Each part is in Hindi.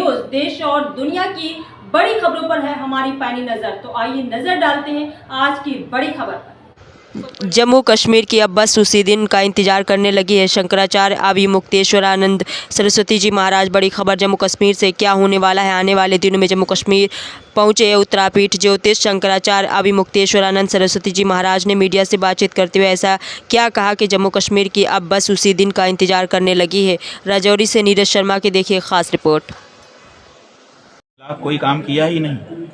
न्यूज़ देश और दुनिया की बड़ी खबरों पर है हमारी पैनी नज़र। तो आइए नज़र डालते हैं आज की बड़ी खबर पर। जम्मू कश्मीर की अब बस उसी दिन का इंतजार करने लगी है। शंकराचार्य अभिमुक्तेश्वरानंद सरस्वती जी महाराज। बड़ी खबर जम्मू कश्मीर से, क्या होने वाला है आने वाले दिनों में। जम्मू कश्मीर पहुंचे उत्तरापीठ ज्योतिष शंकराचार्य अभिमुक्तेश्वरानंद सरस्वती जी महाराज ने मीडिया से बातचीत करते हुए ऐसा क्या कहा कि जम्मू कश्मीर की अब बस उसी दिन का इंतजार करने लगी है। राजौरी से नीरज शर्मा की देखिए खास रिपोर्ट। कोई काम किया ही नहीं।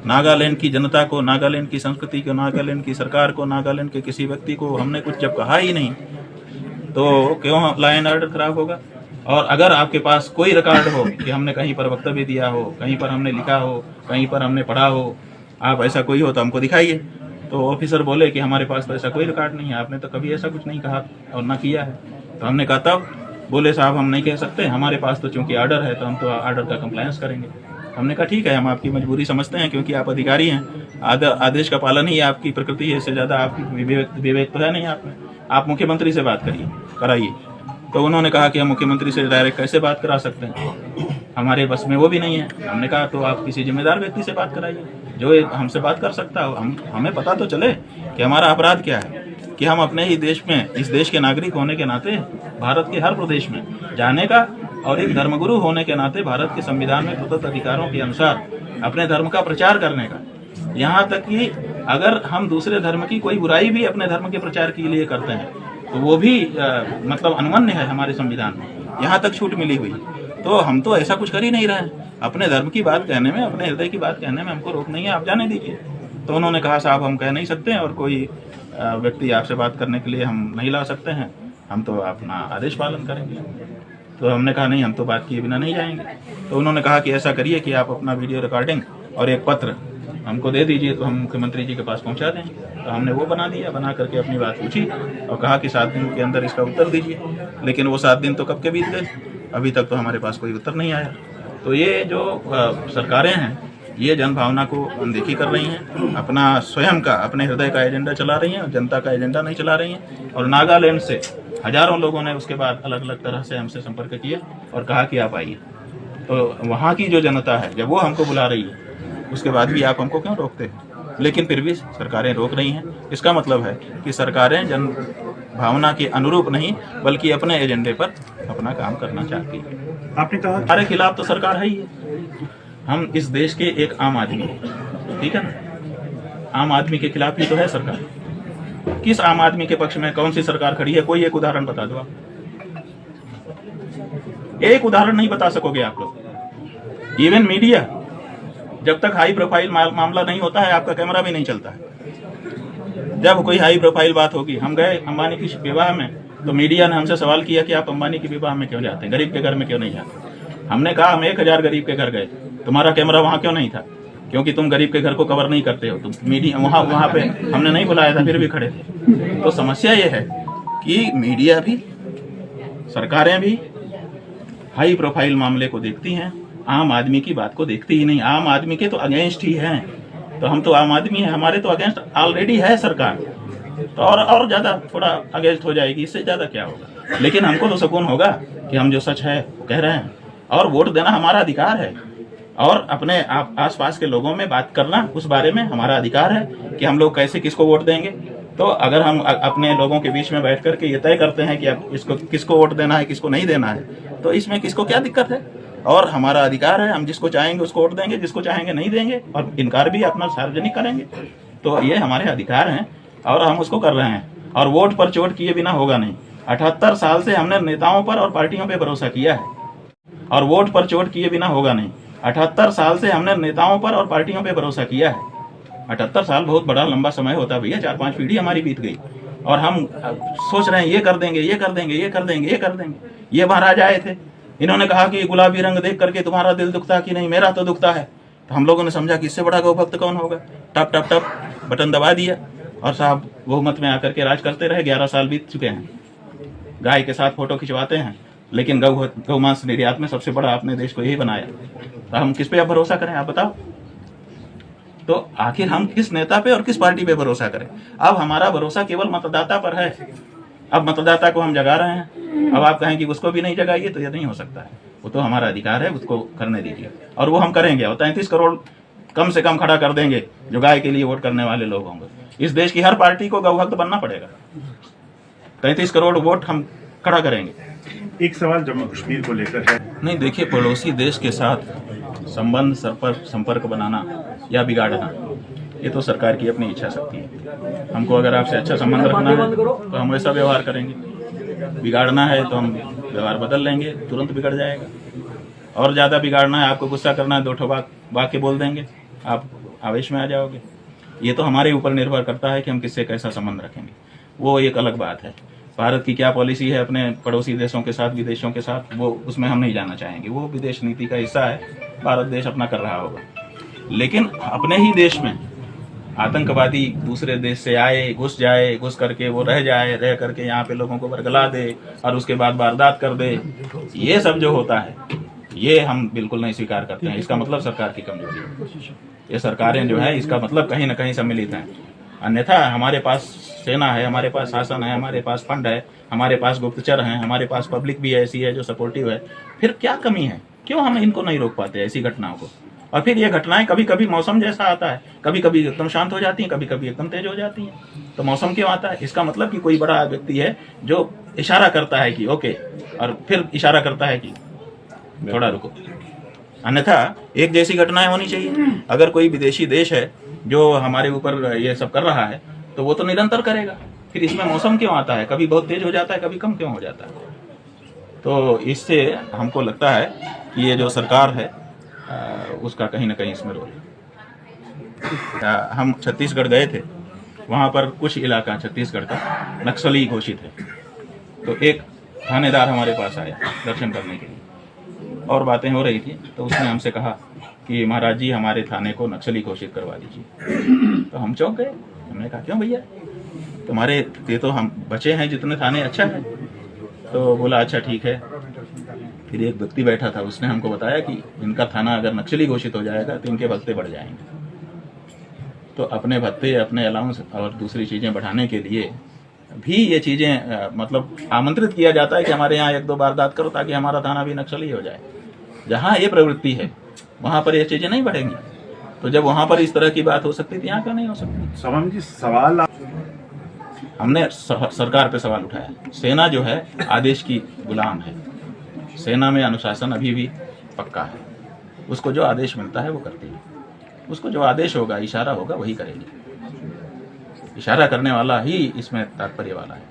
नागालैंड की जनता को, नागालैंड की संस्कृति को, नागालैंड की सरकार को, नागालैंड के किसी व्यक्ति को हमने कुछ जब कहा ही नहीं तो क्यों लॉ एंड ऑर्डर खराब होगा। और अगर आपके पास कोई रिकॉर्ड हो कि हमने कहीं पर वक्तव्य दिया हो, कहीं पर हमने लिखा हो, कहीं पर हमने पढ़ा हो, आप ऐसा कोई हो तो हमको दिखाइए। तो ऑफिसर बोले कि हमारे पास तो ऐसा कोई रिकॉर्ड नहीं है, आपने तो कभी ऐसा कुछ नहीं कहा और ना किया है। तो हमने कहा तब बोले साहब हम नहीं कह सकते, हमारे पास तो चूंकि ऑर्डर है तो हम तो ऑर्डर का कंप्लायंस करेंगे। हमने कहा ठीक है, हम आपकी मजबूरी समझते हैं क्योंकि आप अधिकारी हैं, आदेश का पालन ही आपकी प्रकृति है, इससे ज़्यादा आपकी विवेक तो है नहीं आप में। आप मुख्यमंत्री से बात कराइए। तो उन्होंने कहा कि हम मुख्यमंत्री से डायरेक्ट कैसे बात करा सकते हैं, हमारे बस में वो भी नहीं है। हमने कहा तो आप किसी जिम्मेदार व्यक्ति से बात कराइए जो हमसे बात कर सकता हो। हमें पता तो चले कि हमारा अपराध क्या है, कि हम अपने ही देश में, इस देश के नागरिक होने के नाते भारत के हर प्रदेश में जाने का और एक धर्मगुरु होने के नाते भारत के संविधान में प्रदत्त अधिकारों के अनुसार अपने धर्म का प्रचार करने का, यहाँ तक कि अगर हम दूसरे धर्म की कोई बुराई भी अपने धर्म के प्रचार के लिए करते हैं तो वो भी मतलब अनुमन्य है हमारे संविधान में, यहाँ तक छूट मिली हुई। तो हम तो ऐसा कुछ कर ही नहीं रहे हैं। अपने धर्म की बात कहने में, अपने हृदय की बात कहने में हमको रोक नहीं है, आप जाने दीजिए। तो उन्होंने कहा साहब हम कह नहीं सकते हैं और कोई व्यक्ति आपसे बात करने के लिए हम नहीं ला सकते हैं, हम तो अपना आदेश पालन करेंगे। तो हमने कहा नहीं, हम तो बात किए बिना नहीं जाएंगे। तो उन्होंने कहा कि ऐसा करिए कि आप अपना वीडियो रिकॉर्डिंग और एक पत्र हमको दे दीजिए तो हम मुख्यमंत्री जी के पास पहुंचा देंगे। तो हमने वो बना दिया, बना करके अपनी बात पूछी और कहा कि 7 दिन के अंदर इसका उत्तर दीजिए। लेकिन वो 7 दिन तो कब के बीत गए, अभी तक तो हमारे पास कोई उत्तर नहीं आया। तो ये जो सरकारें हैं ये जनभावना को अनदेखी कर रही हैं, अपना स्वयं का, अपने हृदय का एजेंडा चला रही हैं और जनता का एजेंडा नहीं चला रही हैं। और नागालैंड से हजारों लोगों ने उसके बाद अलग अलग तरह से हमसे संपर्क किए और कहा कि आप आइए। तो वहाँ की जो जनता है जब वो हमको बुला रही है उसके बाद भी आप हमको क्यों रोकते हैं। लेकिन फिर भी सरकारें रोक रही हैं। इसका मतलब है कि सरकारें जन भावना के अनुरूप नहीं बल्कि अपने एजेंडे पर अपना काम करना चाहती है। आपने कहा हमारे खिलाफ तो सरकार है ही है। हम इस देश के एक आम आदमी हैं, ठीक है ना। आम आदमी के खिलाफ ही तो है सरकार। किस आम आदमी के पक्ष में कौन सी सरकार खड़ी है, कोई एक उदाहरण बता दो आप। एक उदाहरण नहीं बता सकोगे आप लोग। इवन मीडिया, जब तक हाई प्रोफाइल मामला नहीं होता है आपका कैमरा भी नहीं चलता है। जब कोई हाई प्रोफाइल बात होगी, हम गए अंबानी की विवाह में तो मीडिया ने हमसे सवाल किया कि आप अंबानी की विवाह में क्यों जाते हैं, गरीब के घर में क्यों नहीं जाते। हमने कहा हम 1000 गरीब के घर गए, तुम्हारा कैमरा वहां क्यों नहीं था, क्योंकि तुम गरीब के घर को कवर नहीं करते हो। तुम मीडिया वहां पे हमने नहीं बुलाया था फिर भी खड़े थे। तो समस्या ये है कि मीडिया भी, सरकारें भी हाई प्रोफाइल मामले को देखती हैं, आम आदमी की बात को देखती ही नहीं। आम आदमी के तो अगेंस्ट ही हैं। तो हम तो आम आदमी हैं, हमारे तो अगेंस्ट ऑलरेडी है सरकार। तो और ज्यादा थोड़ा अगेंस्ट हो जाएगी, इससे ज्यादा क्या होगा। लेकिन हमको तो सुकून होगा कि हम जो सच है वो कह रहे हैं और वोट देना हमारा अधिकार है और अपने आसपास के लोगों में बात करना उस बारे में हमारा अधिकार है कि हम लोग कैसे किसको वोट देंगे। तो अगर हम अपने लोगों के बीच में बैठ करके ये तय करते हैं कि अब इसको किसको वोट देना है, किसको नहीं देना है, तो इसमें किसको क्या दिक्कत है। और हमारा अधिकार है, हम जिसको चाहेंगे उसको वोट देंगे, जिसको चाहेंगे नहीं देंगे और इनकार भी अपना सार्वजनिक करेंगे। तो ये हमारे अधिकार हैं और हम उसको कर रहे हैं। और वोट पर चोट किए बिना होगा नहीं। 78 साल से हमने नेताओं पर और पार्टियों पर भरोसा किया है और वोट पर चोट किए बिना होगा नहीं। 78 साल से हमने नेताओं पर और पार्टियों पर भरोसा किया है। 78 साल बहुत बड़ा लंबा समय होता है भैया, 4-5 पीढ़ी हमारी बीत गई और हम सोच रहे हैं ये कर देंगे, ये कर देंगे, ये कर देंगे, ये कर देंगे। ये महाराज आए थे, इन्होंने कहा कि गुलाबी रंग देख करके तुम्हारा दिल दुखता कि नहीं, मेरा तो दुखता है। तो हम लोगों ने समझा कि इससे बड़ा गौ भक्त कौन होगा। टप टप टप बटन दबा दिया और साहब बहुमत में आकर के राज करते रहे। 11 साल बीत चुके हैं। गाय के साथ फोटो खिंचवाते हैं लेकिन गौ मांस निर्यात में सबसे बड़ा आपने देश को यही बनाया। तो हम किस पे अब भरोसा करें आप बताओ। तो आखिर हम किस नेता पे और किस पार्टी पे भरोसा करें। अब हमारा भरोसा केवल मतदाता पर है। अब मतदाता को हम जगा रहे हैं। अब आप कहें कि उसको भी नहीं जगाइए तो यह नहीं हो सकता है। वो तो हमारा अधिकार है, उसको करने दीजिए और वो हम करेंगे। और 33 करोड़ कम से कम खड़ा कर देंगे जो गाय के लिए वोट करने वाले लोग होंगे। इस देश की हर पार्टी को गौभक्त बनना पड़ेगा। 33 करोड़ वोट हम खड़ा करेंगे। एक सवाल जम्मू कश्मीर को लेकर है। नहीं, देखिए, पड़ोसी देश के साथ संबंध संपर्क बनाना या बिगाड़ना ये तो सरकार की अपनी इच्छा शक्ति है। हमको अगर आपसे अच्छा संबंध रखना है तो हम वैसा व्यवहार करेंगे, बिगाड़ना है तो हम व्यवहार बदल लेंगे, तुरंत बिगड़ जाएगा। और ज़्यादा बिगाड़ना है, आपको गुस्सा करना है, 2 ठो वाक्य बोल देंगे, आप आवेश में आ जाओगे। ये तो हमारे ऊपर निर्भर करता है कि हम किससे कैसा संबंध रखेंगे, वो एक अलग बात है। भारत की क्या पॉलिसी है अपने पड़ोसी देशों के साथ, विदेशों के साथ, वो उसमें हम नहीं जाना चाहेंगे। वो विदेश नीति का हिस्सा है, भारत देश अपना कर रहा होगा। लेकिन अपने ही देश में आतंकवादी दूसरे देश से आए, घुस करके वो रह करके यहाँ पे लोगों को बरगला दे और उसके बाद वारदात कर दे, ये सब जो होता है ये हम बिल्कुल नहीं स्वीकार करते हैं। इसका मतलब सरकार की कमजोरी है। ये सरकारें जो है इसका मतलब कहीं ना कहीं सम्मिलित हैं। अन्यथा हमारे पास सेना है, हमारे पास शासन है, हमारे पास फंड है, हमारे पास गुप्तचर हैं, हमारे पास पब्लिक भी ऐसी है जो सपोर्टिव है। फिर क्या कमी है? क्यों हम इनको नहीं रोक पाते ऐसी घटनाओं को? और फिर ये घटनाएं कभी कभी मौसम जैसा आता है, कभी कभी एकदम शांत हो जाती हैं, कभी कभी एकदम तेज हो जाती हैं। तो मौसम क्यों आता है? इसका मतलब कि कोई बड़ा व्यक्ति है जो इशारा करता है कि ओके, और फिर इशारा करता है कि थोड़ा रुको। अन्यथा एक जैसी घटनाएं होनी चाहिए। अगर कोई विदेशी देश है जो हमारे ऊपर ये सब कर रहा है तो वो तो निरंतर करेगा। फिर इसमें मौसम क्यों आता है? कभी बहुत तेज हो जाता है, कभी कम क्यों हो जाता है? तो इससे हमको लगता है कि ये जो सरकार है उसका कहीं ना कहीं इसमें रोल है। हम छत्तीसगढ़ गए थे, वहाँ पर कुछ इलाका छत्तीसगढ़ का नक्सली घोषित है। तो एक थानेदार हमारे पास आया दर्शन करने के लिए और बातें हो रही थी, तो उसने हमसे कहा कि महाराज जी हमारे थाने को नक्सली घोषित करवा दीजिए। तो हम चौंक गए। हमने कहा क्यों भैया, तुम्हारे ये तो हम बचे हैं जितने थाने, अच्छा है। तो बोला अच्छा ठीक है। फिर एक व्यक्ति बैठा था, उसने हमको बताया कि इनका थाना अगर नक्सली घोषित हो जाएगा तो इनके भत्ते बढ़ जाएंगे। तो अपने भत्ते, अपने अलाउंस और दूसरी चीज़ें बढ़ाने के लिए भी ये चीज़ें मतलब आमंत्रित किया जाता है कि हमारे यहाँ 1-2 वारदात करो ताकि हमारा थाना भी नक्सली हो जाए। जहाँ ये प्रवृत्ति है वहाँ पर ये चीज़ें नहीं बढ़ेंगी। तो जब वहाँ पर इस तरह की बात हो सकती थी, यहाँ क्यों नहीं हो सकती? सवाल जी, सवाल हमने सरकार पे सवाल उठाया। सेना जो है आदेश की गुलाम है। सेना में अनुशासन अभी भी पक्का है। उसको जो आदेश मिलता है वो करती है। उसको जो आदेश होगा, इशारा होगा, वही करेगी। इशारा करने वाला ही इसमें तात्पर्य वाला है।